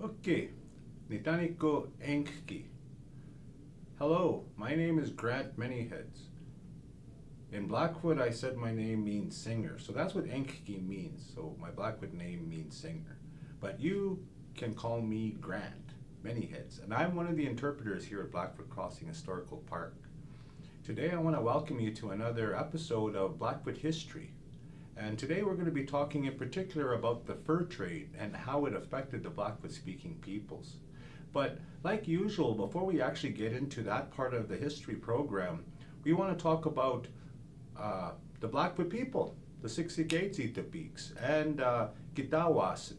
Okay, Nitaniko Enkki. Hello, my name is Grant Manyheads. In Blackfoot, I said my name means singer, so that's what Enkki means. So my Blackfoot name means singer. But you can call me Grant Manyheads, and I'm one of the interpreters here at Blackfoot Crossing Historical Park. Today I want to welcome you to another episode of Blackfoot History. And today we're going to be talking in particular about the fur trade and how it affected the Blackfoot-speaking peoples. But like usual, before we actually get into that part of the history program, we want to talk about the Blackfoot people, the Siksikaitsitapiks, and Gitawasan,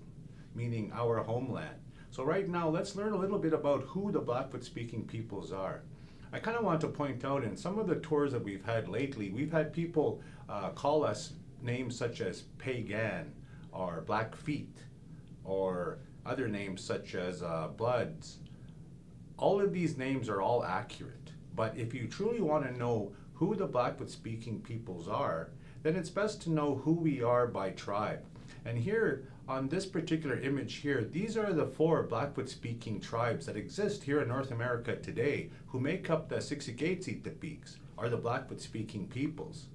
meaning our homeland. So right now, let's learn a little bit about who the Blackfoot-speaking peoples are. I kind of want to point out in some of the tours that we've had lately, we've had people call us names such as Pagan or Blackfeet or other names such as Bloods. All of these names are all accurate, but if you truly want to know who the Blackfoot speaking peoples are, then it's best to know who we are by tribe. And here on this particular image here, these are the 4 Blackfoot speaking tribes that exist here in North America today who make up the Siksikaitsitapiks, or the Blackfoot speaking peoples.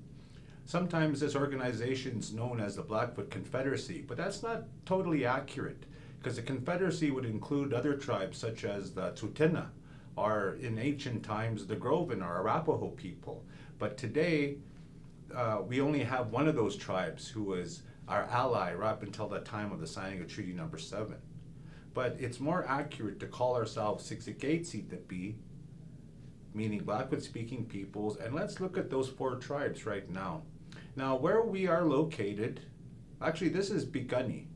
Sometimes this organization is known as the Blackfoot Confederacy, but that's not totally accurate, because the Confederacy would include other tribes such as the Tsuut'ina, or in ancient times the Groven or Arapaho people. But today we only have one of those tribes who was our ally right up until the time of the signing of Treaty Number 7. But it's more accurate to call ourselves Siksikaitsitapi, meaning Blackfoot speaking peoples, and let's look at those 4 tribes right now. Now where we are located, actually this is Piikani,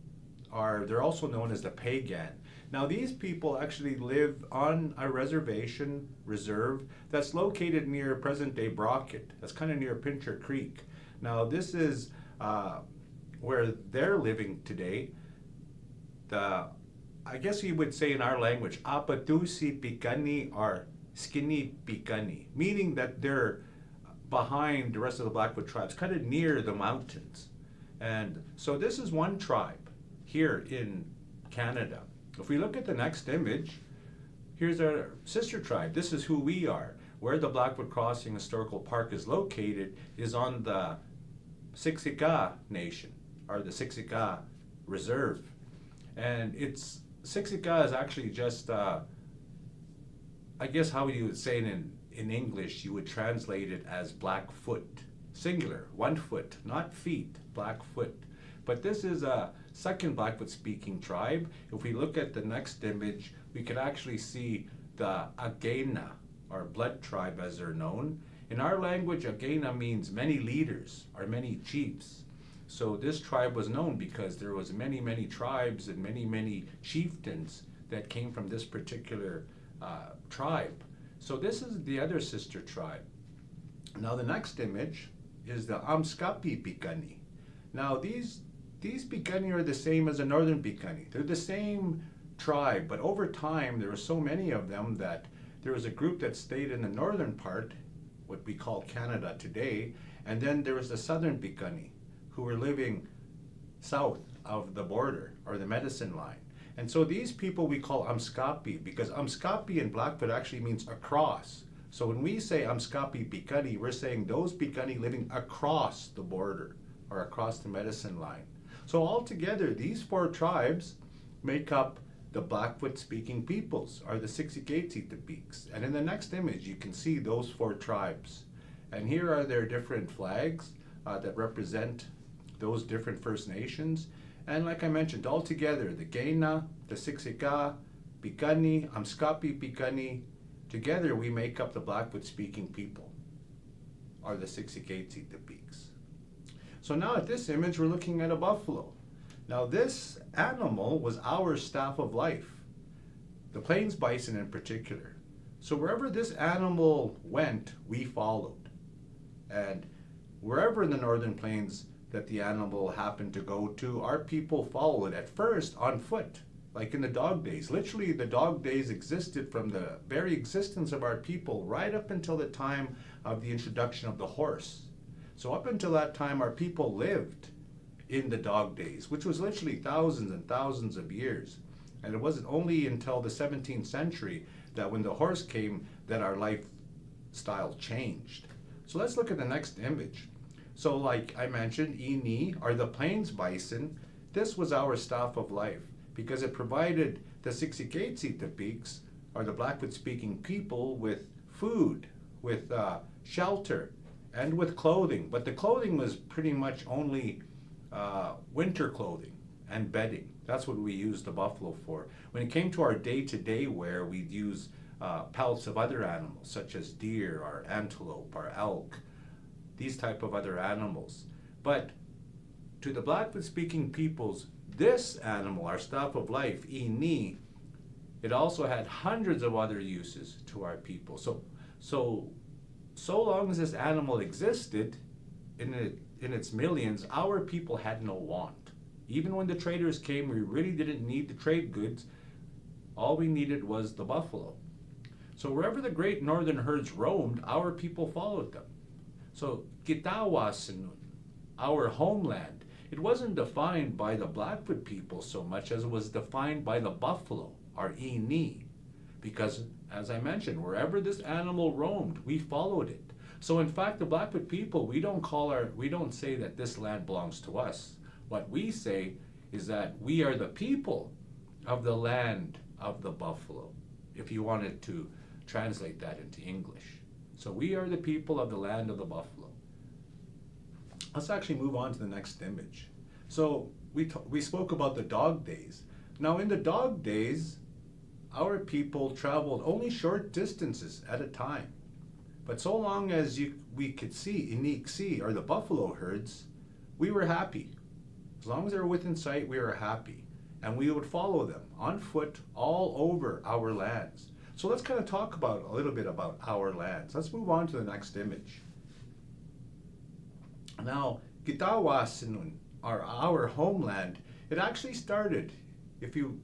or they're also known as the Pagan. Now these people actually live on a reserve that's located near present-day Brockett. That's kind of near Pincher Creek. Now this is where they're living today. I guess you would say in our language, Apatusi Piikani or Skinny Piikani, meaning that they're behind the rest of the Blackfoot tribes, kind of near the mountains. And so this is one tribe here in Canada. If we look at the next image, here's our sister tribe. This is who we are. Where the Blackfoot Crossing Historical Park is located is on the Siksika Nation, or the Siksika Reserve. And Siksika is actually just, I guess how you would say it in English, you would translate it as Blackfoot, singular, 1 foot, not feet, Blackfoot. But this is a second Blackfoot speaking tribe. If we look at the next image, we could actually see the Agena, or blood tribe as they're known. In our language, Agena means many leaders or many chiefs. So this tribe was known because there was many tribes and many chieftains that came from this particular tribe. So this is the other sister tribe. Now the next image is the Amskapi Piikani. Now these Piikani are the same as the Northern Piikani. They're the same tribe, but over time there were so many of them that there was a group that stayed in the northern part, what we call Canada today, and then there was the Southern Piikani, who were living south of the border, or the medicine line. And so these people we call Amskapi, because Amskapi in Blackfoot actually means across. So when we say Amskapi Piikani, we're saying those Piikani living across the border, or across the medicine line. So altogether, these 4 tribes make up the Blackfoot-speaking peoples, or the Siksikaitsitapiks. And in the next image, you can see those 4 tribes. And here are their different flags that represent those different First Nations. And like I mentioned, altogether, the Gena, the Siksika, Piikani, Amskapi Piikani, together we make up the Blackfoot-speaking people, or the Siksikaitsitapiks. So now at this image, we're looking at a buffalo. Now this animal was our staff of life, the plains bison in particular. So wherever this animal went, we followed. And wherever in the northern plains that the animal happened to go to, our people followed at first on foot, like in the dog days. Literally, the dog days existed from the very existence of our people right up until the time of the introduction of the horse. So up until that time, our people lived in the dog days, which was literally thousands and thousands of years. And it wasn't only until the 17th century that when the horse came that our lifestyle changed. So let's look at the next image. So like I mentioned, Ini, or the plains bison, this was our staff of life because it provided the Siksikaitsitapiks, or the Blackfoot-speaking people, with food, with shelter, and with clothing. But the clothing was pretty much only winter clothing and bedding. That's what we used the buffalo for. When it came to our day-to-day wear, we'd use pelts of other animals, such as deer, or antelope, or elk, these type of other animals. But to the Blackfoot-speaking peoples, this animal, our staff of life, Ini, it also had hundreds of other uses to our people. So long as this animal existed in its millions, our people had no want. Even when the traders came, we really didn't need the trade goods. All we needed was the buffalo. So wherever the great northern herds roamed, our people followed them. So Kitawasinun, our homeland, it wasn't defined by the Blackfoot people so much as it was defined by the buffalo, our Ini. Because, as I mentioned, wherever this animal roamed, we followed it. So in fact, the Blackfoot people, we don't say that this land belongs to us. What we say is that we are the people of the land of the buffalo, if you wanted to translate that into English. So we are the people of the land of the buffalo. Let's actually move on to the next image. So we spoke about the dog days. Now in the dog days, our people traveled only short distances at a time. But so long as we could see Iniksi, or the buffalo herds, we were happy. As long as they were within sight, we were happy. And we would follow them on foot all over our lands. So let's kind of talk about a little bit about our lands. Let's move on to the next image. Now, Kitawasinun, our homeland, it actually started, if you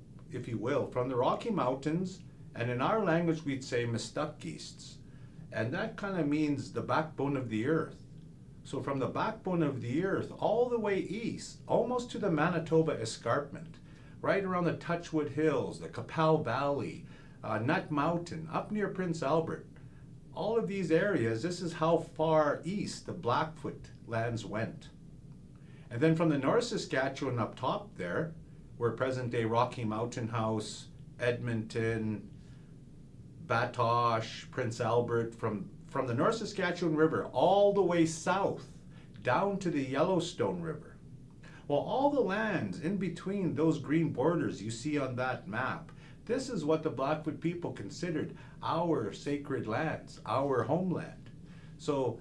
will, from the Rocky Mountains, and in our language we'd say Mistakists. And that kind of means the backbone of the earth. So from the backbone of the earth all the way east, almost to the Manitoba Escarpment, right around the Touchwood Hills, the Qu'Appelle Valley, Nut Mountain, up near Prince Albert, all of these areas, this is how far east the Blackfoot lands went. And then from the North Saskatchewan up top there, where present-day Rocky Mountain House, Edmonton, Batoche, Prince Albert, from the North Saskatchewan River all the way south down to the Yellowstone River. Well, all the lands in between those green borders you see on that map, this is what the Blackfoot people considered our sacred lands, our homeland. So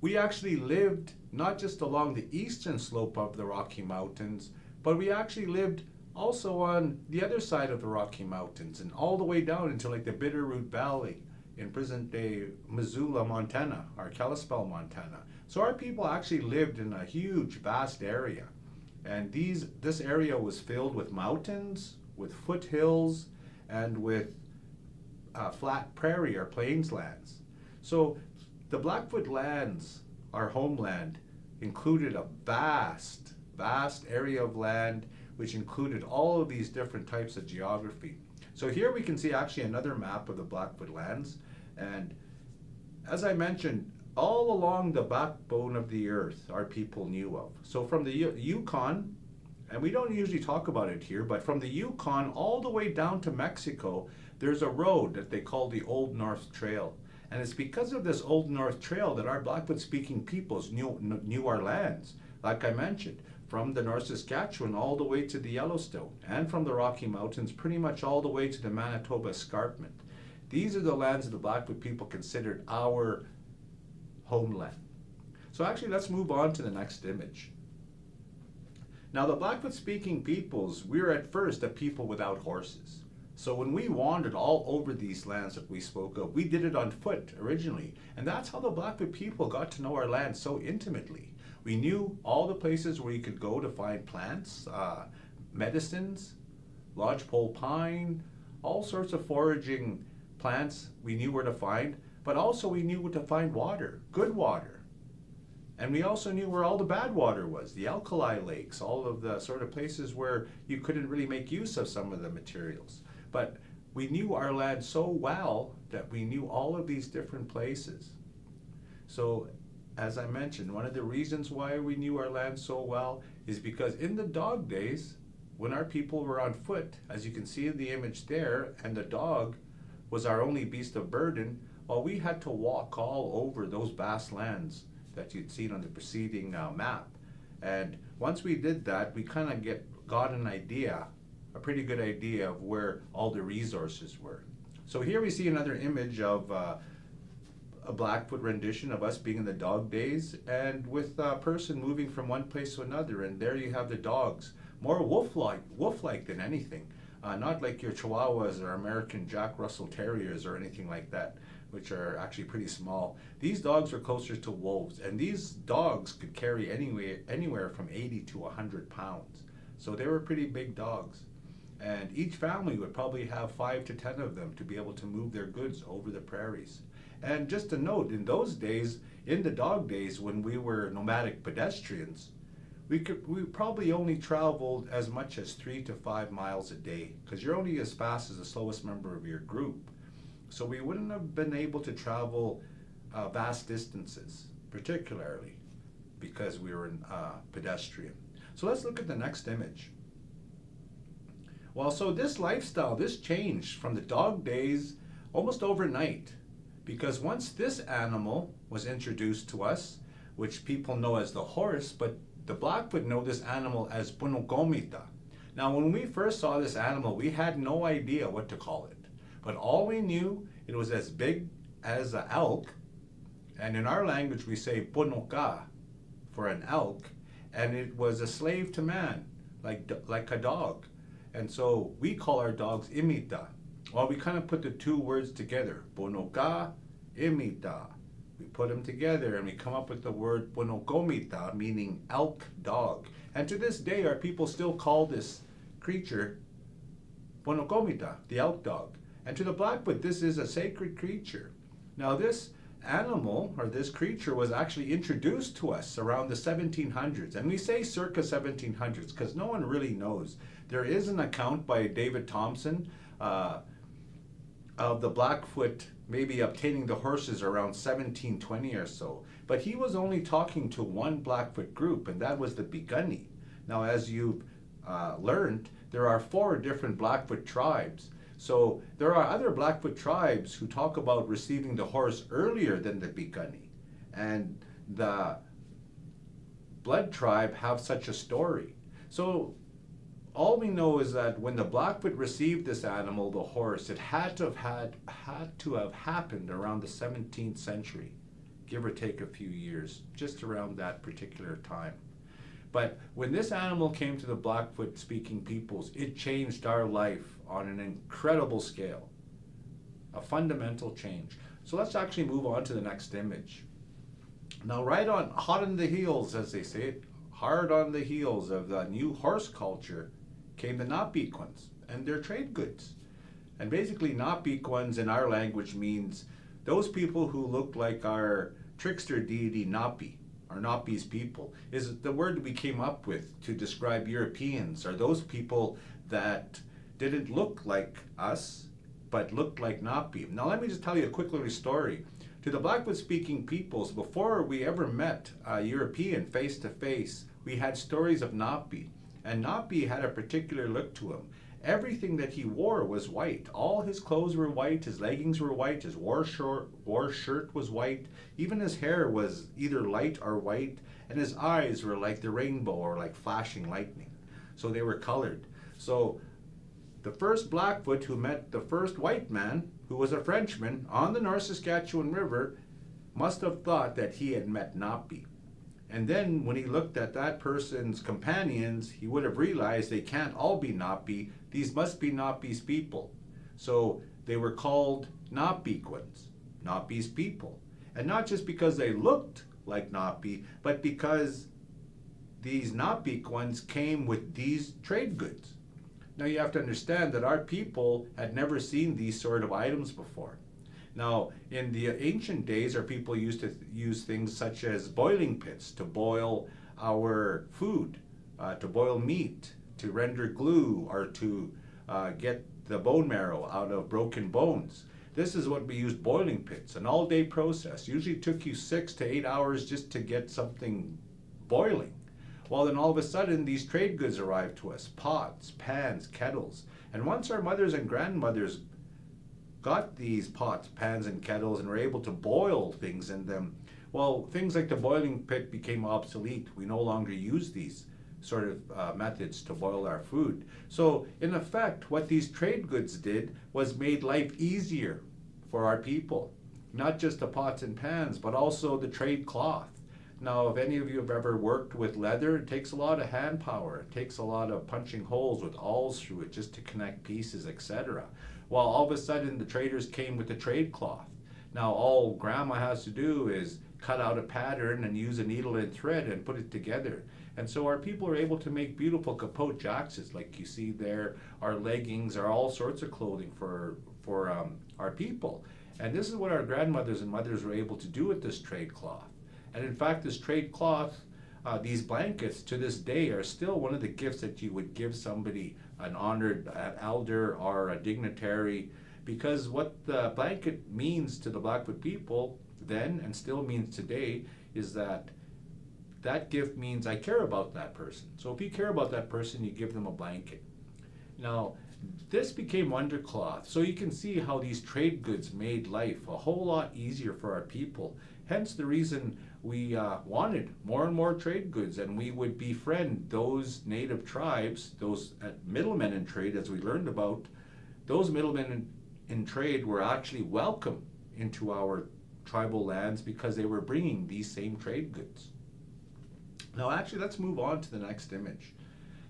we actually lived not just along the eastern slope of the Rocky Mountains, but we actually lived also on the other side of the Rocky Mountains and all the way down into like the Bitterroot Valley in present-day Missoula, Montana, or Kalispell, Montana. So our people actually lived in a huge, vast area. And this area was filled with mountains, with foothills, and with flat prairie or plains lands. So the Blackfoot lands, our homeland, included a vast, vast area of land which included all of these different types of geography. So here we can see actually another map of the Blackfoot lands, and as I mentioned, all along the backbone of the earth our people knew of. So from the Yukon, and we don't usually talk about it here, but from the Yukon all the way down to Mexico, there's a road that they call the Old North Trail. And it's because of this Old North Trail that our Blackfoot-speaking peoples knew our lands. Like I mentioned, from the North Saskatchewan all the way to the Yellowstone, and from the Rocky Mountains pretty much all the way to the Manitoba Escarpment. These are the lands that the Blackfoot people considered our homeland. So actually let's move on to the next image. Now the Blackfoot-speaking peoples, we were at first a people without horses. So when we wandered all over these lands that we spoke of, we did it on foot originally. And that's how the Blackfoot people got to know our land so intimately. We knew all the places where you could go to find plants, medicines, lodgepole pine, all sorts of foraging plants we knew where to find, but also we knew where to find water, good water. And we also knew where all the bad water was, the alkali lakes, all of the sort of places where you couldn't really make use of some of the materials. But we knew our land so well that we knew all of these different places. So, as I mentioned, one of the reasons why we knew our land so well is because in the dog days, when our people were on foot, as you can see in the image there, and the dog was our only beast of burden, well, we had to walk all over those vast lands that you'd seen on the preceding map. And once we did that, we kind of got an idea, a pretty good idea of where all the resources were. So here we see another image of a Blackfoot rendition of us being in the dog days, and with a person moving from one place to another, and there you have the dogs, more wolf-like than anything, not like your Chihuahuas or American Jack Russell Terriers or anything like that, which are actually pretty small. These dogs are closer to wolves, and these dogs could carry anywhere from 80 to 100 pounds. So they were pretty big dogs. And each family would probably have 5 to 10 of them to be able to move their goods over the prairies. And just a note, in those days, in the dog days when we were nomadic pedestrians, we probably only traveled as much as 3 to 5 miles a day, because you're only as fast as the slowest member of your group. So we wouldn't have been able to travel vast distances, particularly because we were pedestrian. So let's look at the next image. Well, so this lifestyle, this changed from the dog days almost overnight, because once this animal was introduced to us, which people know as the horse, but the Blackfoot know this animal as punogomita. Now, when we first saw this animal, we had no idea what to call it. But all we knew, it was as big as an elk, and in our language we say punoka for an elk, and it was a slave to man, like a dog. And so we call our dogs imita. Well, we kind of put the two words together, punoka, imita. We put them together and we come up with the word punogomita, meaning elk dog. And to this day, our people still call this creature punogomita, the elk dog. And to the Blackfoot, this is a sacred creature. Now, this animal, or this creature, was actually introduced to us around the 1700s. And we say circa 1700s because no one really knows. There is an account by David Thompson of the Blackfoot maybe obtaining the horses around 1720 or so. But he was only talking to one Blackfoot group, and that was the Piikani. Now, as you've learned, there are 4 different Blackfoot tribes. So there are other Blackfoot tribes who talk about receiving the horse earlier than the Piikani. And the Blood tribe have such a story. So all we know is that when the Blackfoot received this animal, the horse, it had to have happened around the 17th century, give or take a few years, just around that particular time. But when this animal came to the Blackfoot speaking peoples, it changed our life on an incredible scale, a fundamental change. So let's actually move on to the next image. Now, hot on the heels, as they say it, hard on the heels of the new horse culture came the Napiquans and their trade goods. And basically Napiquans in our language means those people who look like our trickster deity Napi, or Napi's people, is the word we came up with to describe Europeans, or those people that didn't look like us, but looked like Napi. Now let me just tell you a quick little story. To the Blackfoot speaking peoples, before we ever met a European face to face, we had stories of Napi. And Napi had a particular look to him. Everything that he wore was white. All his clothes were white, his leggings were white, his war shirt was white. Even his hair was either light or white, and his eyes were like the rainbow or like flashing lightning. So they were colored. So the first Blackfoot who met the first white man, who was a Frenchman, on the North Saskatchewan River, must have thought that he had met Napi. And then when he looked at that person's companions, he would have realized they can't all be Napi. These must be Napi's people. So they were called Napiquans, Napi's people. And not just because they looked like Napi, but because these Napiquans came with these trade goods. Now you have to understand that our people had never seen these sort of items before. Now, in the ancient days, our people used to use things such as boiling pits to boil our food, to boil meat, to render glue, or to get the bone marrow out of broken bones. This is what we used boiling pits, an all-day process. Usually took you 6 to 8 hours just to get something boiling. Well, then all of a sudden, these trade goods arrived to us: pots, pans, kettles. And once our mothers and grandmothers got these pots, pans, and kettles and were able to boil things in them, well, things like the boiling pit became obsolete. We no longer use these sort of methods to boil our food. So in effect, what these trade goods did was made life easier for our people. Not just the pots and pans, but also the trade cloth. Now, if any of you have ever worked with leather, it takes a lot of hand power. It takes a lot of punching holes with awls through it just to connect pieces, etc. Well, all of a sudden, the traders came with the trade cloth. Now, all grandma has to do is cut out a pattern and use a needle and thread and put it together. And so our people are able to make beautiful capote jackets like you see there, our leggings, or all sorts of clothing for our people. And this is what our grandmothers and mothers were able to do with this trade cloth. And in fact, this trade cloth, these blankets to this day are still one of the gifts that you would give somebody, an honored elder or a dignitary, because what the blanket means to the Blackfoot people then and still means today is that that gift means I care about that person. So if you care about that person, you give them a blanket. Now, this became undercloth, so you can see how these trade goods made life a whole lot easier for our people. Hence the reason we wanted more and more trade goods, and we would befriend those native tribes, those middlemen in trade, as we learned about. Those middlemen in trade were actually welcome into our tribal lands because they were bringing these same trade goods. Now actually, let's move on to the next image.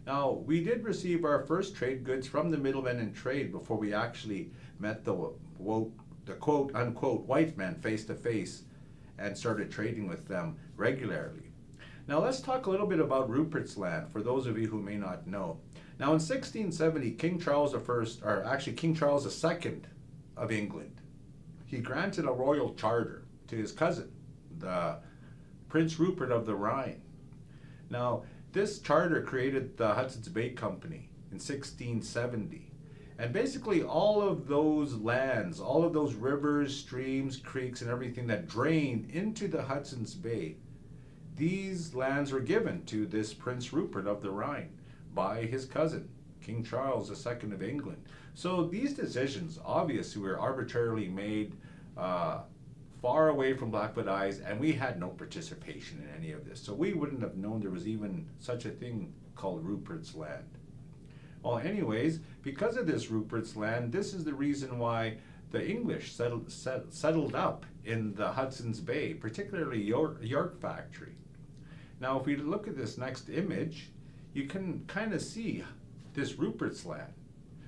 Now, we did receive our first trade goods from the middlemen in trade before we actually met the quote unquote white man face to face and started trading with them regularly. Now let's talk a little bit about Rupert's Land for those of you who may not know. Now in 1670, King Charles II of England, he granted a royal charter to his cousin, the Prince Rupert of the Rhine. Now, this charter created the Hudson's Bay Company in 1670. And basically all of those lands, all of those rivers, streams, creeks, and everything that drained into the Hudson's Bay, these lands were given to this Prince Rupert of the Rhine by his cousin, King Charles II of England. So these decisions obviously were arbitrarily made far away from Blackfoot eyes, and we had no participation in any of this. So we wouldn't have known there was even such a thing called Rupert's Land. Well, anyways, because of this Rupert's Land, this is the reason why the English settled up in the Hudson's Bay, particularly York Factory. Now, if we look at this next image, you can kind of see this Rupert's Land.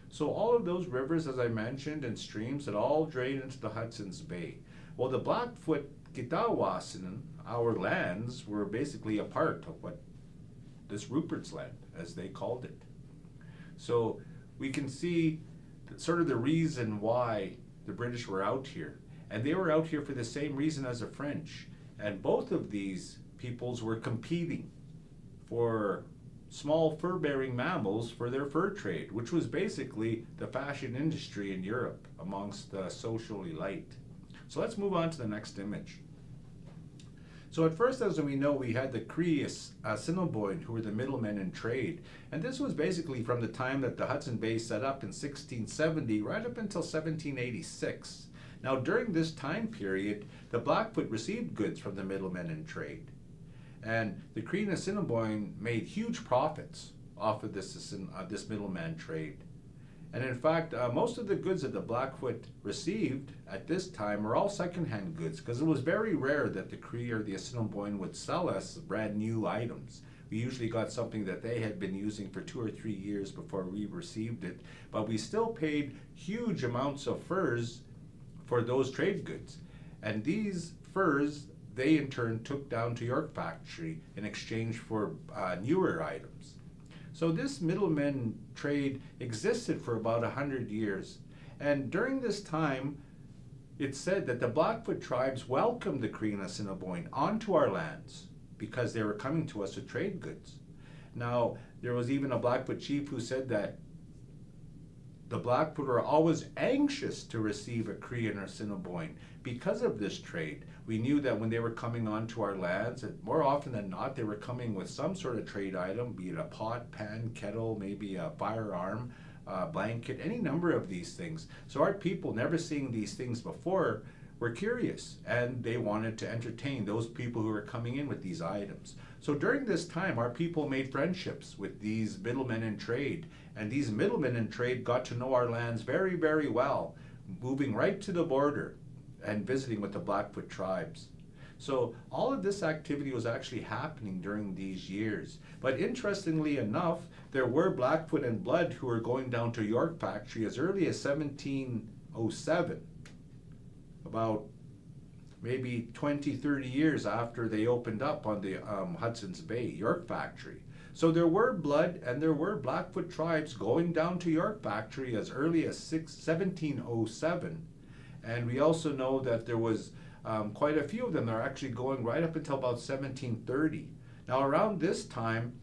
So all of those rivers, as I mentioned, and streams that all drain into the Hudson's Bay. Well, the Blackfoot Gitawasan, our lands, were basically a part of what this Rupert's Land, as they called it. So we can see sort of the reason why the British were out here. And they were out here for the same reason as the French. And both of these peoples were competing for small fur-bearing mammals for their fur trade, which was basically the fashion industry in Europe amongst the social elite. So let's move on to the next image. So at first, as we know, we had the Cree Assiniboine, who were the middlemen in trade. And this was basically from the time that the Hudson Bay set up in 1670 right up until 1786. Now during this time period, the Blackfoot received goods from the middlemen in trade. And the Cree Assiniboine made huge profits off of this middleman trade. And in fact, most of the goods that the Blackfoot received at this time were all secondhand goods, because it was very rare that the Cree or the Assiniboine would sell us brand new items. We usually got something that they had been using for 2 or 3 years before we received it, but we still paid huge amounts of furs for those trade goods. And these furs, they in turn took down to York Factory in exchange for newer items. So this middleman trade existed for about 100 years. And during this time, it's said that the Blackfoot tribes welcomed the Cree and Assiniboine onto our lands because they were coming to us to trade goods. Now, there was even a Blackfoot chief who said that the Blackfoot are always anxious to receive a Cree and Assiniboine because of this trade. We knew that when they were coming onto our lands, that more often than not, they were coming with some sort of trade item, be it a pot, pan, kettle, maybe a firearm, blanket, any number of these things. So our people, never seeing these things before, were curious, and they wanted to entertain those people who were coming in with these items. So during this time, our people made friendships with these middlemen in trade, and these middlemen in trade got to know our lands very, very well, moving right to the border and visiting with the Blackfoot tribes. So all of this activity was actually happening during these years. But interestingly enough, there were Blackfoot and Blood who were going down to York Factory as early as 1707, about maybe 20, 30 years after they opened up on the Hudson's Bay, York Factory. So there were Blood and there were Blackfoot tribes going down to York Factory as early as 1707. And we also know that there was quite a few of them that are actually going right up until about 1730. Now around this time,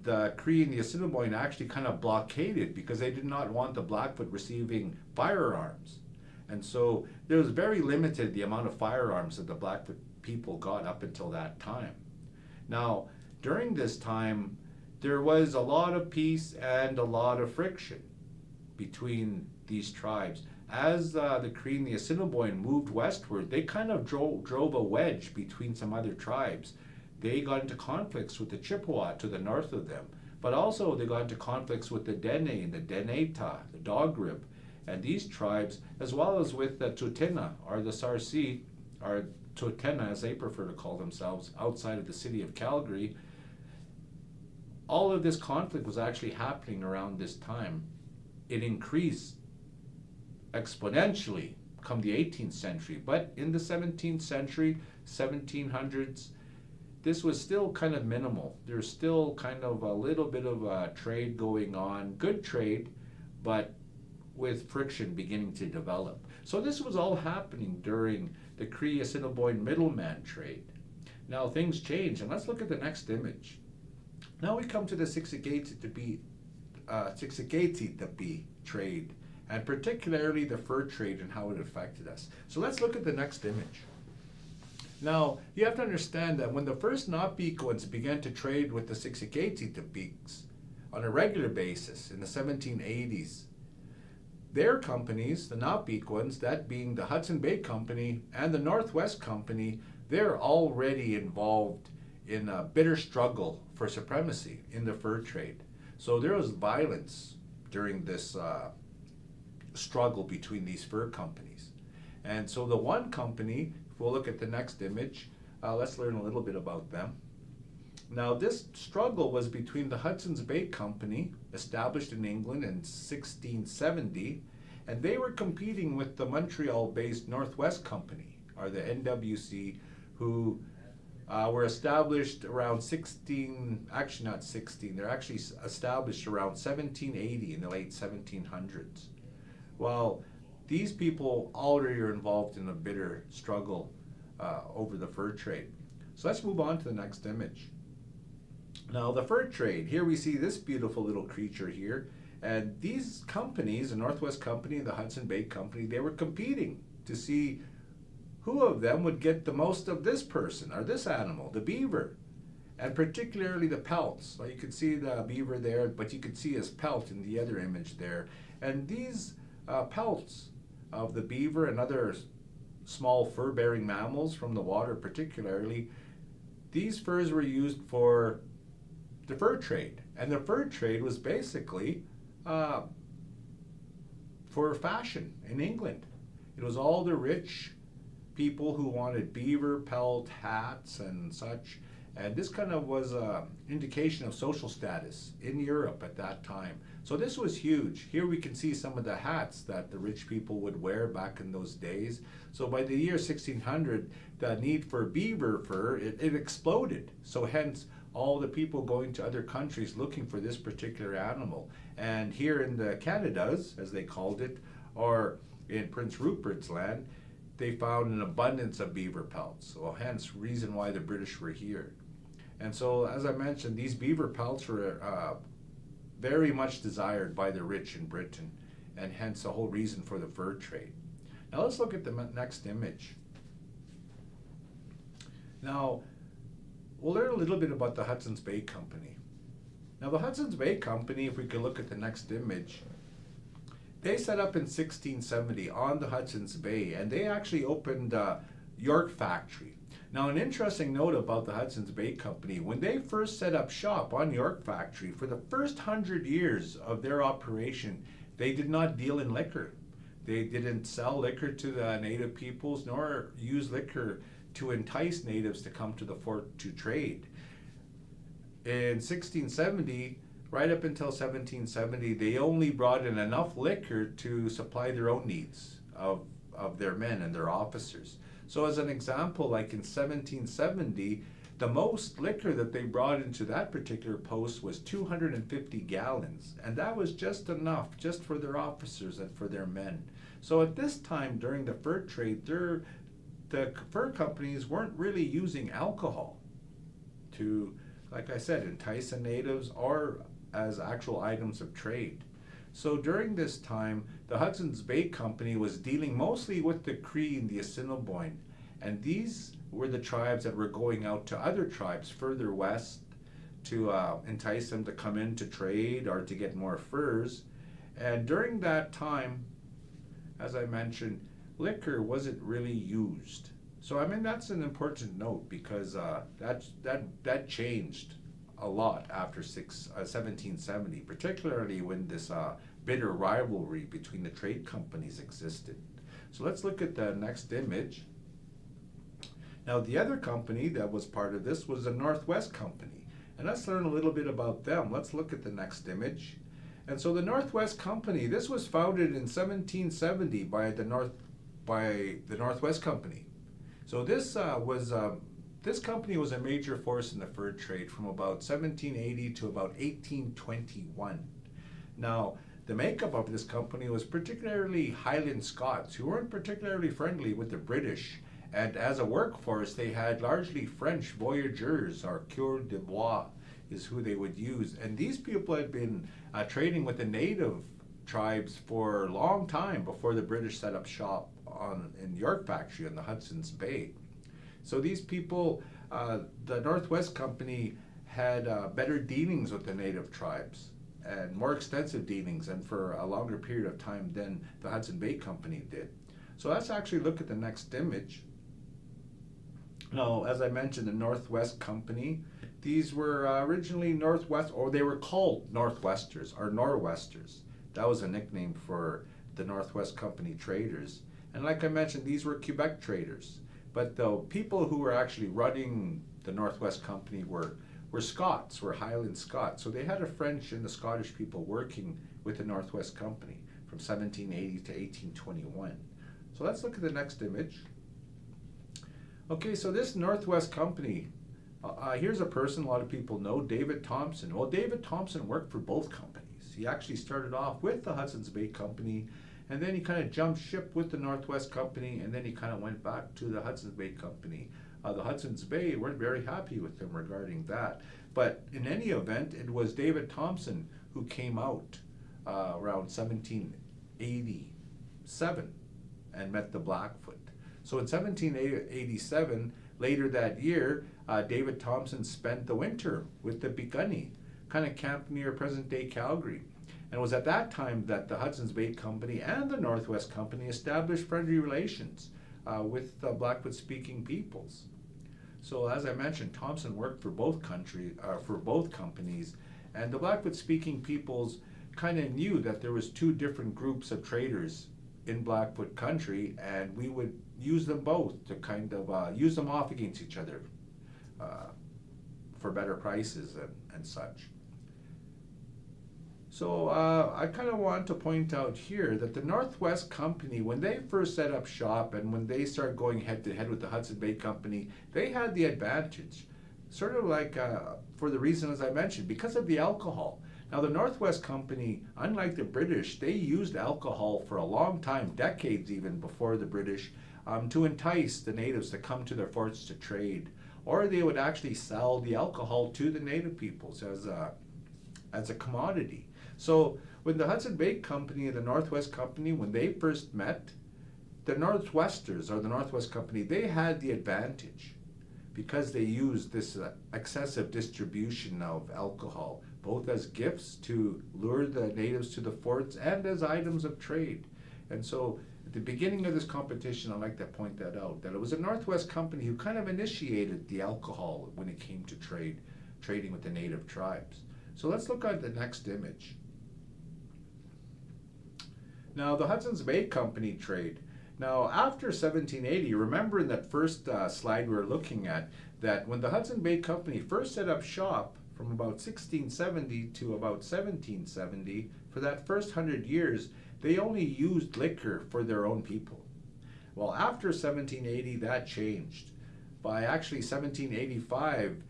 the Cree and the Assiniboine actually kind of blockaded because they did not want the Blackfoot receiving firearms. And so there was very limited the amount of firearms that the Blackfoot people got up until that time. Now, during this time, there was a lot of peace and a lot of friction between these tribes. As the Cree and the Assiniboine moved westward, they kind of drove a wedge between some other tribes. They got into conflicts with the Chippewa to the north of them, but also they got into conflicts with the Dene and the Deneta, the Dog Rib, and these tribes, as well as with the Tutena, or the Sarsi, or Tutena as they prefer to call themselves, outside of the city of Calgary. All of this conflict was actually happening around this time. It increased exponentially come the 18th century, but in the 17th century, 1700s, this was still kind of minimal. There's still kind of a little bit of a trade going on, good trade, but with friction beginning to develop. So this was all happening during the Cree Assiniboine middleman trade. Now things change, and let's look at the next image. Now we come to the Siksikaitsitapi trade, and particularly the fur trade and how it affected us. So let's look at the next image. Now, you have to understand that when the first Napequans began to trade with the Siksikaitsitapiks on a regular basis in the 1780s, their companies, the Napequans, that being the Hudson Bay Company and the Northwest Company, they're already involved in a bitter struggle for supremacy in the fur trade. So there was violence during this struggle between these fur companies. And so the one company, if we'll look at the next image, let's learn a little bit about them. Now this struggle was between the Hudson's Bay Company, established in England in 1670, and they were competing with the Montreal-based Northwest Company, or the NWC, who were established around they're actually established around 1780 in the late 1700s. Well, these people already are involved in a bitter struggle over the fur trade. So let's move on to the next image. Now the fur trade, here we see this beautiful little creature here, and these companies, the Northwest Company and the Hudson Bay Company, they were competing to see who of them would get the most of this person or this animal, the beaver, and particularly the pelts. So you could see the beaver there, but you could see his pelt in the other image there. And these pelts of the beaver and other small fur-bearing mammals from the water particularly, these furs were used for the fur trade. And the fur trade was basically for fashion in England. It was all the rich people who wanted beaver pelt hats and such. And this kind of was an indication of social status in Europe at that time. So this was huge. Here we can see some of the hats that the rich people would wear back in those days. So by the year 1600, the need for beaver fur, it exploded. So hence, all the people going to other countries looking for this particular animal. And here in the Canadas, as they called it, or in Prince Rupert's land, they found an abundance of beaver pelts. So hence reason why the British were here. And so, as I mentioned, these beaver pelts were very much desired by the rich in Britain, and hence the whole reason for the fur trade. Now let's look at the next image. Now, we'll learn a little bit about the Hudson's Bay Company. Now the Hudson's Bay Company, if we could look at the next image, they set up in 1670 on the Hudson's Bay, and they actually opened York Factory. Now, an interesting note about the Hudson's Bay Company, when they first set up shop on York Factory, for the first 100 years of their operation, they did not deal in liquor. They didn't sell liquor to the native peoples, nor use liquor to entice natives to come to the fort to trade. In 1670, right up until 1770, they only brought in enough liquor to supply their own needs of their men and their officers. So as an example, like in 1770, the most liquor that they brought into that particular post was 250 gallons, and that was just enough, just for their officers and for their men. So at this time during the fur trade, the fur companies weren't really using alcohol to, like I said, entice the natives or as actual items of trade. So during this time, the Hudson's Bay Company was dealing mostly with the Cree and the Assiniboine, and these were the tribes that were going out to other tribes further west to entice them to come in to trade or to get more furs. And during that time, as I mentioned, liquor wasn't really used. So I mean, that's an important note, because that changed a lot after 1770, particularly when this bitter rivalry between the trade companies existed. So let's look at the next image. Now the other company that was part of this was the Northwest Company, and let's learn a little bit about them. Let's look at the next image. And so the Northwest Company, this was founded in 1770 by the Northwest Company. So this this company was a major force in the fur trade from about 1780 to about 1821. Now, the makeup of this company was particularly Highland Scots, who weren't particularly friendly with the British. And as a workforce, they had largely French voyageurs, or coureurs de bois is who they would use. And these people had been trading with the native tribes for a long time before the British set up shop in York Factory on the Hudson's Bay. So these people, the Northwest Company had better dealings with the native tribes, and more extensive dealings, and for a longer period of time than the Hudson Bay Company did. So let's actually look at the next image. Now, as I mentioned, the Northwest Company, these were originally Northwest, or they were called Northwesters or Nor'westers. That was a nickname for the Northwest Company traders. And like I mentioned, these were Quebec traders. But the people who were actually running the Northwest Company were Scots, were Highland Scots. So they had a French and the Scottish people working with the Northwest Company from 1780 to 1821. So let's look at the next image. Okay, so this Northwest Company, here's a person a lot of people know, David Thompson. Well, David Thompson worked for both companies. He actually started off with the Hudson's Bay Company, and then he kind of jumped ship with the Northwest Company, and then he kind of went back to the Hudson's Bay Company. The Hudson's Bay weren't very happy with him regarding that. But in any event, it was David Thompson who came out around 1787 and met the Blackfoot. So in 1787, later that year, David Thompson spent the winter with the Piikani, kind of camped near present-day Calgary. And it was at that time that the Hudson's Bay Company and the Northwest Company established friendly relations with Blackfoot-speaking peoples. So as I mentioned, Thompson worked for both companies, and the Blackfoot-speaking peoples kind of knew that there was two different groups of traders in Blackfoot country, and we would use them both to kind of use them off against each other for better prices and such. So I kind of want to point out here that the Northwest Company, when they first set up shop and when they started going head to head with the Hudson Bay Company, they had the advantage, sort of like for the reason as I mentioned, because of the alcohol. Now the Northwest Company, unlike the British, they used alcohol for a long time, decades even before the British. to entice the natives to come to their forts to trade. Or they would actually sell the alcohol to the native peoples as a commodity. So when the Hudson Bay Company and the Northwest Company, when they first met, the Northwesters, or the Northwest Company, they had the advantage because they used this excessive distribution of alcohol, both as gifts to lure the natives to the forts and as items of trade. And so at the beginning of this competition, I like to point that out, that it was the Northwest Company who kind of initiated the alcohol when it came to trading with the native tribes. So let's look at the next image. Now, the Hudson's Bay Company trade. Now, after 1780, remember in that first slide we were looking at, that when the Hudson Bay Company first set up shop from about 1670 to about 1770, for that first 100 years, they only used liquor for their own people. Well, after 1780, that changed. By actually 1785,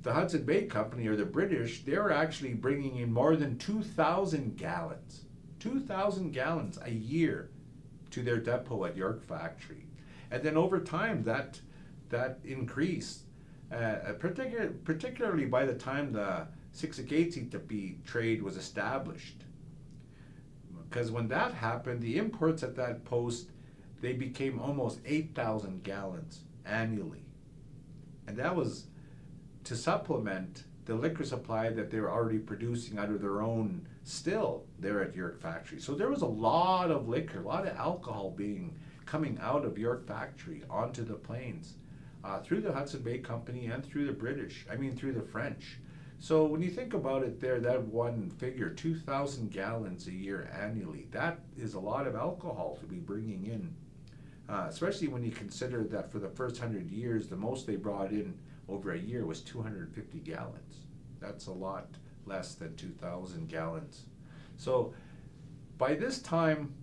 the Hudson Bay Company, or the British, they were actually bringing in more than 2,000 gallons. 2,000 gallons a year to their depot at York Factory. And then over time, that increased, particularly by the time the Siksikaitsitapi trade was established. Because when that happened, the imports at that post, they became almost 8,000 gallons annually. And that was to supplement the liquor supply that they were already producing out of their own still there at York Factory. So there was a lot of liquor, a lot of alcohol coming out of York Factory onto the plains through the Hudson Bay Company and through the French. So when you think about it there, that one figure, 2,000 gallons a year annually, that is a lot of alcohol to be bringing in, especially when you consider that for the first 100 years, the most they brought in over a year was 250 gallons. That's a lot less than 2,000 gallons. So by this time,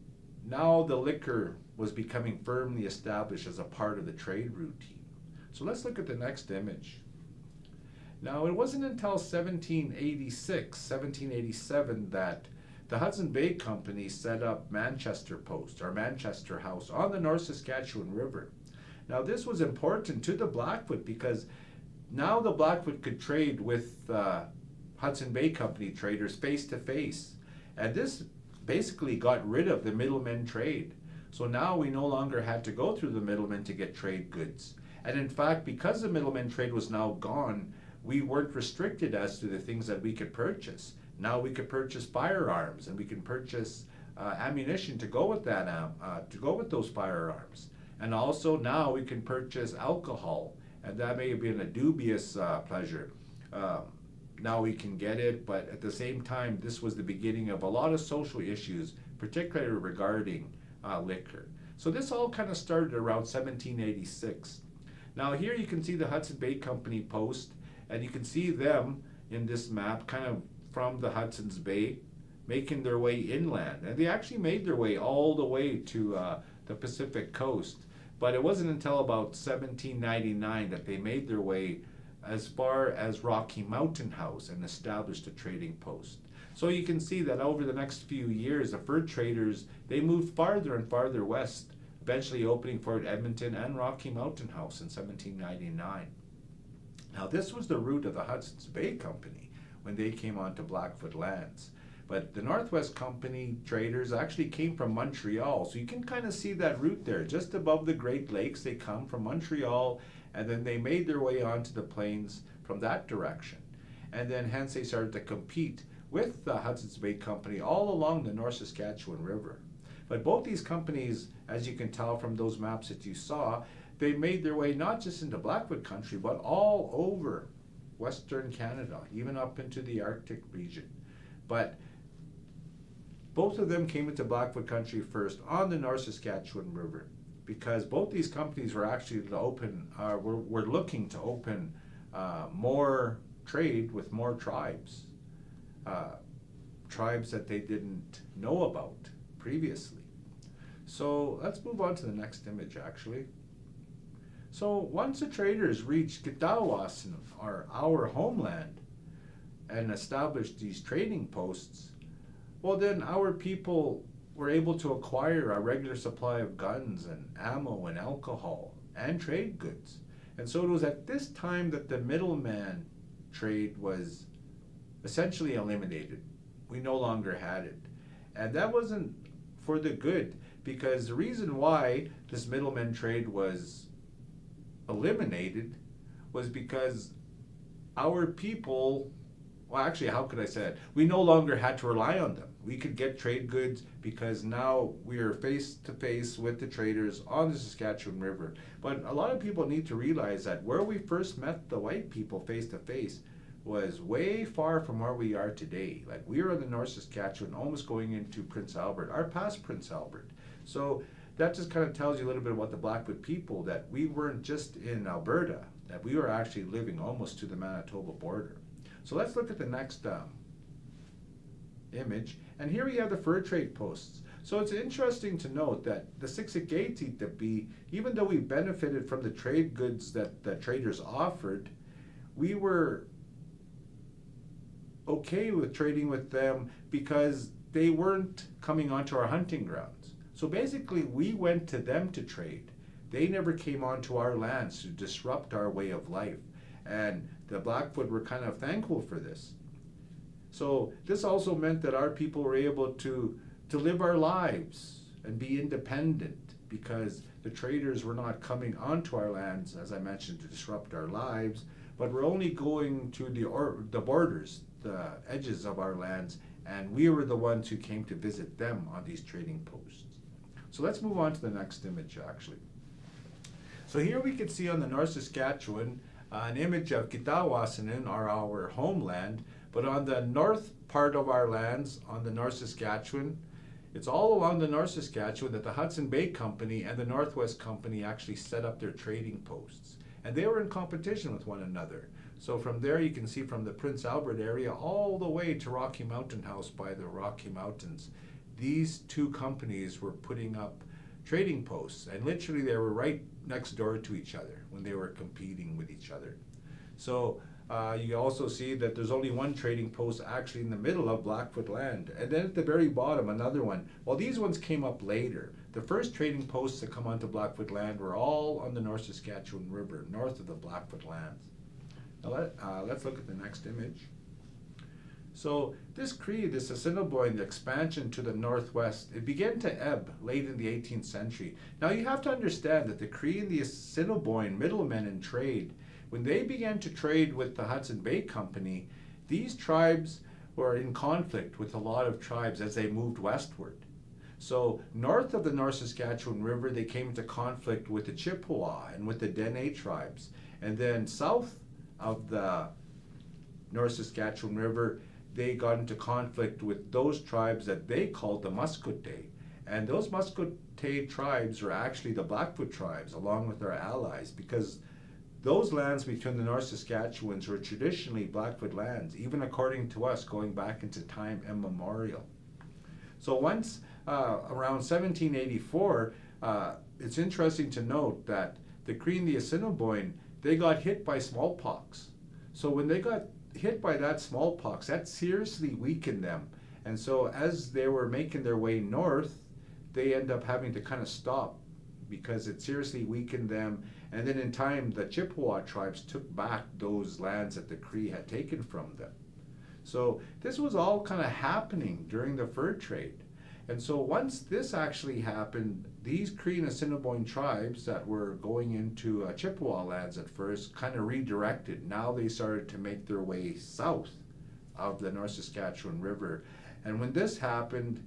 now the liquor was becoming firmly established as a part of the trade routine. So let's look at the next image. Now, it wasn't until 1787 that the Hudson Bay Company set up Manchester Post, or Manchester House, on the North Saskatchewan River. Now, this was important to the Blackfoot because now the Blackfoot could trade with Hudson Bay Company traders face to face. And this basically got rid of the middlemen trade. So now we no longer had to go through the middlemen to get trade goods. And in fact, because the middlemen trade was now gone, we weren't restricted as to the things that we could purchase. Now we could purchase firearms, and we can purchase ammunition to go with that, to go with those firearms. And also now we can purchase alcohol, and that may have been a dubious pleasure. Now we can get it, but at the same time, this was the beginning of a lot of social issues, particularly regarding liquor. So this all kind of started around 1786. Now here you can see the Hudson Bay Company post, and you can see them in this map kind of from the Hudson's Bay making their way inland. And they actually made their way all the way to the Pacific coast. But it wasn't until about 1799 that they made their way as far as Rocky Mountain House and established a trading post. So you can see that over the next few years, the fur traders, they moved farther and farther west, eventually opening Fort Edmonton and Rocky Mountain House in 1799. Now this was the route of the Hudson's Bay Company when they came onto Blackfoot lands. But the Northwest Company traders actually came from Montreal. So you can kind of see that route there. Just above the Great Lakes, they come from Montreal, and then they made their way onto the plains from that direction. And then hence they started to compete with the Hudson's Bay Company all along the North Saskatchewan River. But both these companies, as you can tell from those maps that you saw, they made their way not just into Blackfoot country, but all over Western Canada, even up into the Arctic region. But both of them came into Blackfoot country first on the North Saskatchewan River, because both these companies were actually were looking to open more trade with more tribes, tribes that they didn't know about previously. So let's move on to the next image, actually. So once the traders reached Gitawasin, or our homeland, and established these trading posts, well then our people were able to acquire a regular supply of guns and ammo and alcohol and trade goods. And so it was at this time that the middleman trade was essentially eliminated. We no longer had it. And that wasn't for the good, because the reason why this middleman trade was eliminated was because our people, well, actually, how could I say it? We no longer had to rely on them. We could get trade goods because now we are face to face with the traders on the Saskatchewan River. But a lot of people need to realize that where we first met the white people face to face was way far from where we are today. Like, we were in the North Saskatchewan, almost going into Prince Albert, or past Prince Albert. So that just kind of tells you a little bit about the Blackfoot people, that we weren't just in Alberta, that we were actually living almost to the Manitoba border. So let's look at the next image. And here we have the fur trade posts. So it's interesting to note that the Siksikaitsitapi, even though we benefited from the trade goods that the traders offered, we were okay with trading with them because they weren't coming onto our hunting grounds. So basically, we went to them to trade. They never came onto our lands to disrupt our way of life. And the Blackfoot were kind of thankful for this. So this also meant that our people were able to live our lives and be independent, because the traders were not coming onto our lands, as I mentioned, to disrupt our lives, but were only going to the borders, the edges of our lands, and we were the ones who came to visit them on these trading posts. So let's move on to the next image, actually. So here we can see on the North Saskatchewan an image of Kitawasanen, our homeland, but on the north part of our lands, on the North Saskatchewan, it's all along the North Saskatchewan that the Hudson Bay Company and the Northwest Company actually set up their trading posts. And they were in competition with one another. So from there you can see from the Prince Albert area all the way to Rocky Mountain House by the Rocky Mountains. These two companies were putting up trading posts, and literally they were right next door to each other when they were competing with each other. So you also see that there's only one trading post actually in the middle of Blackfoot land, and then at the very bottom another one. Well, these ones came up later. The first trading posts that come onto Blackfoot land were all on the North Saskatchewan River, north of the Blackfoot lands. Now let's look at the next image. So this Cree, this Assiniboine, the expansion to the northwest, it began to ebb late in the 18th century. Now you have to understand that the Cree and the Assiniboine middlemen in trade, when they began to trade with the Hudson Bay Company, these tribes were in conflict with a lot of tribes as they moved westward. So north of the North Saskatchewan River, they came into conflict with the Chippewa and with the Dene tribes. And then south of the North Saskatchewan River, they got into conflict with those tribes that they called the Muscote. And those Muscote tribes are actually the Blackfoot tribes, along with their allies, because those lands between the North Saskatchewans were traditionally Blackfoot lands, even according to us, going back into time immemorial. So once around 1784, it's interesting to note that the Cree and the Assiniboine, they got hit by smallpox. So when they got hit by that smallpox, that seriously weakened them. And so as they were making their way north, they end up having to kind of stop because it seriously weakened them. And then in time, the Chippewa tribes took back those lands that the Cree had taken from them. So this was all kind of happening during the fur trade. And so once this actually happened, these Cree and Assiniboine tribes that were going into Chippewa lands at first kind of redirected. Now they started to make their way south of the North Saskatchewan River. And when this happened,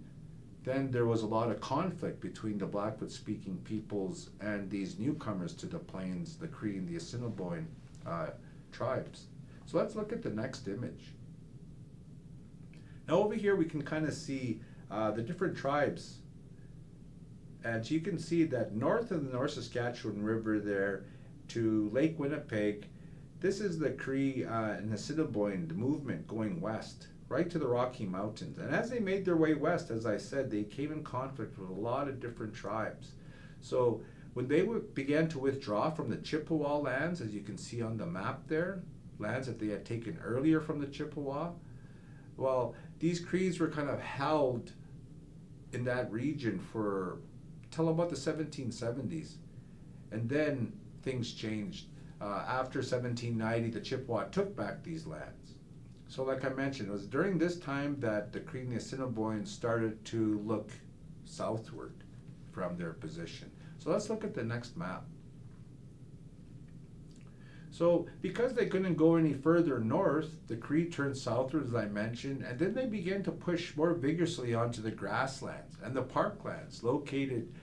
then there was a lot of conflict between the Blackfoot-speaking peoples and these newcomers to the plains, the Cree and the Assiniboine tribes. So let's look at the next image. Now over here we can kind of see the different tribes. And so you can see that north of the North Saskatchewan River there to Lake Winnipeg, this is the Cree and Assiniboine movement going west, right to the Rocky Mountains. And as they made their way west, as I said, they came in conflict with a lot of different tribes. So when they began to withdraw from the Chippewa lands, as you can see on the map there, lands that they had taken earlier from the Chippewa, well, these Crees were kind of held in that region for till about the 1770s. And then things changed. After 1790, the Chippewa took back these lands. So like I mentioned, it was during this time that the Cree and the Assiniboines started to look southward from their position. So let's look at the next map. So because they couldn't go any further north, the Cree turned southward, as I mentioned, and then they began to push more vigorously onto the grasslands and the parklands located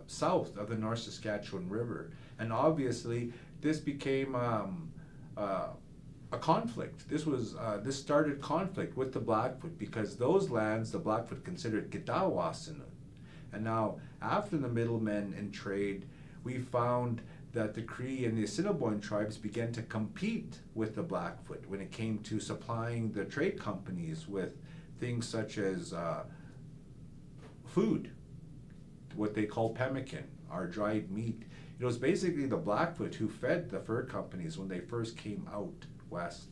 south of the North Saskatchewan River. And obviously, this became a conflict. This started conflict with the Blackfoot, because those lands the Blackfoot considered Kitawasinu. And now, after the middlemen in trade, we found that the Cree and the Assiniboine tribes began to compete with the Blackfoot when it came to supplying the trade companies with things such as food, what they call pemmican, our dried meat. It was basically the Blackfoot who fed the fur companies when they first came out west.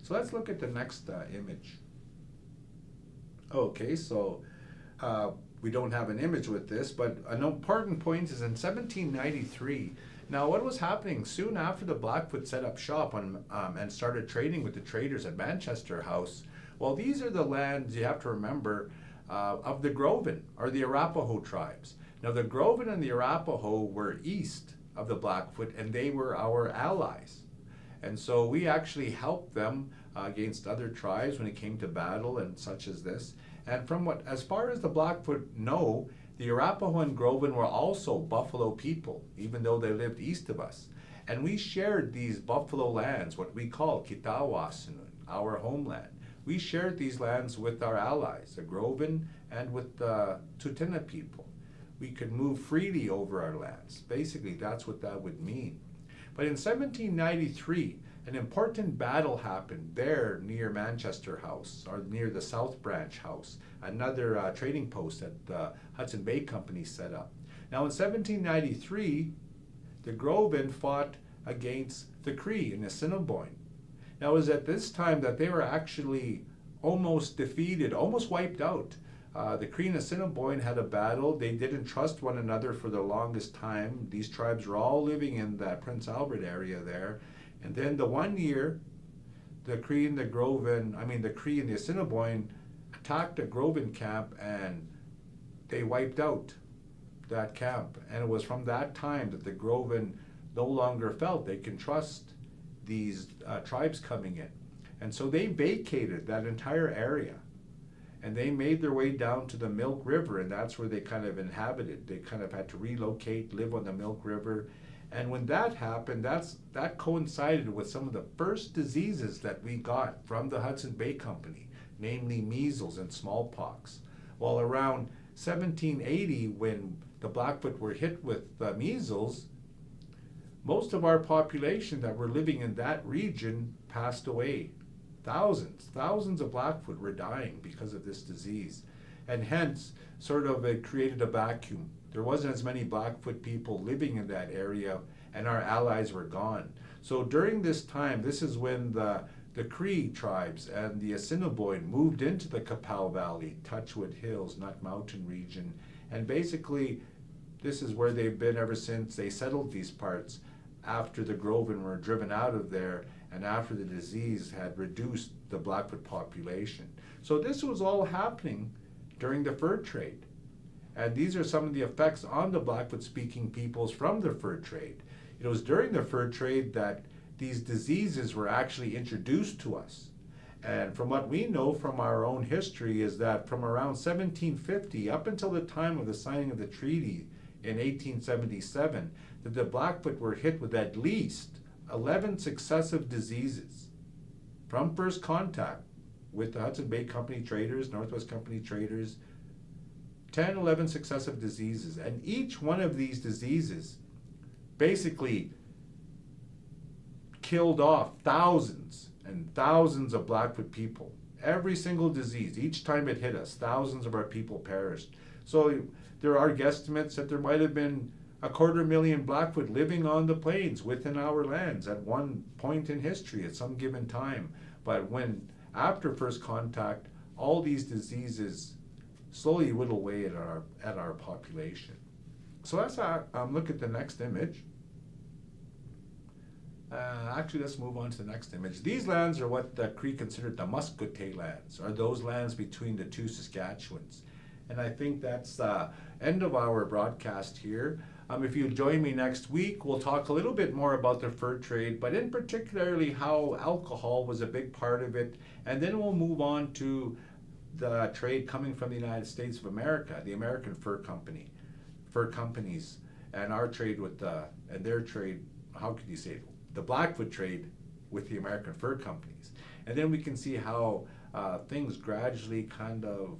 So let's look at the next image. Okay, so we don't have an image with this, but an important point is in 1793. Now, what was happening soon after the Blackfoot set up shop and started trading with the traders at Manchester House? Well, these are the lands, you have to remember, of the Groven, or the Arapaho tribes. Now, the Groven and the Arapaho were east of the Blackfoot, and they were our allies. And so we actually helped them against other tribes when it came to battle and such as this. And from what, as far as the Blackfoot know, the Arapaho and Groven were also buffalo people, even though they lived east of us. And we shared these buffalo lands, what we call Kitawasinu, our homeland. We shared these lands with our allies, the Groven and with the Tsuut'ina people. We could move freely over our lands. Basically, that's what that would mean. But in 1793, an important battle happened there near Manchester House, or near the South Branch House, another trading post that the Hudson Bay Company set up. Now in 1793, the Groven fought against the Cree and the Assiniboine. Now it was at this time that they were actually almost defeated, almost wiped out. The Cree and Assiniboine had a battle. They didn't trust one another for the longest time. These tribes were all living in that Prince Albert area there. And then the one year, the Cree and the Cree and the Assiniboine attacked a Groven camp, and they wiped out that camp. And it was from that time that the Groven no longer felt they can trust these tribes coming in. And so they vacated that entire area. And they made their way down to the Milk River, and that's where they kind of inhabited. They kind of had to relocate, live on the Milk River. And when that happened, that coincided with some of the first diseases that we got from the Hudson Bay Company, namely measles and smallpox. Well, around 1780, when the Blackfoot were hit with measles, most of our population that were living in that region passed away. Thousands of Blackfoot were dying because of this disease. And hence, sort of it created a vacuum. There wasn't as many Blackfoot people living in that area, and our allies were gone. So during this time, this is when the Cree tribes and the Assiniboine moved into the Qu'Appelle Valley, Touchwood Hills, Nut Mountain region. And basically, this is where they've been ever since. They settled these parts after the Groven were driven out of there, and after the disease had reduced the Blackfoot population. So this was all happening during the fur trade. And these are some of the effects on the Blackfoot-speaking peoples from the fur trade. It was during the fur trade that these diseases were actually introduced to us. And from what we know from our own history is that from around 1750 up until the time of the signing of the treaty in 1877, that the Blackfoot were hit with at least 11 successive diseases from first contact with the Hudson Bay Company traders, Northwest Company traders, 11 successive diseases. And each one of these diseases basically killed off thousands and thousands of Blackfoot people. Every single disease, each time it hit us, thousands of our people perished. So there are guesstimates that there might have been 250,000 Blackfoot living on the plains within our lands at one point in history at some given time. But when, after first contact, all these diseases slowly whittle away at our population. So let's look at the next image. Actually, let's move on to the next image. These lands are what the Cree considered the Muscote lands, or those lands between the two Saskatchewans. And I think that's the end of our broadcast here. If you join me next week, we'll talk a little bit more about the fur trade, but in particularly how alcohol was a big part of it. And then we'll move on to the trade coming from the United States of America, the American fur companies, and our trade with and their trade, how could you say it? The Blackfoot trade with the American fur companies. And then we can see how things gradually kind of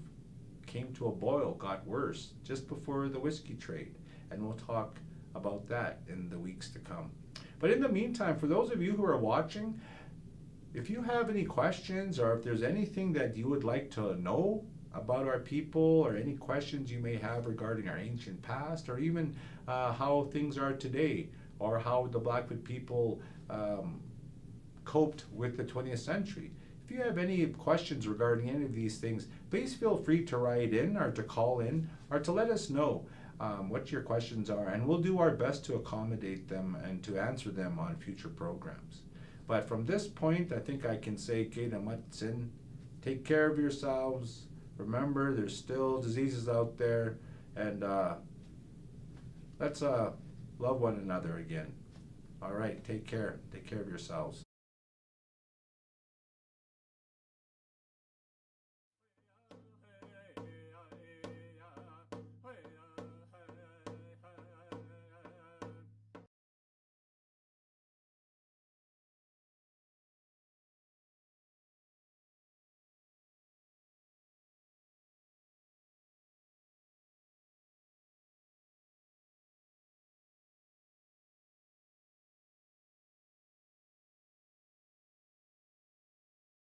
came to a boil, got worse, just before the whiskey trade. And we'll talk about that in the weeks to come. But in the meantime, for those of you who are watching, if you have any questions or if there's anything that you would like to know about our people, or any questions you may have regarding our ancient past, or even how things are today, or how the Blackfoot people coped with the 20th century. If you have any questions regarding any of these things, please feel free to write in or to call in or to let us know what your questions are, and we'll do our best to accommodate them and to answer them on future programs. But from this point, I think I can say, Keda Matsin, take care of yourselves. Remember, there's still diseases out there, and let's love one another again. All right, take care. Take care of yourselves.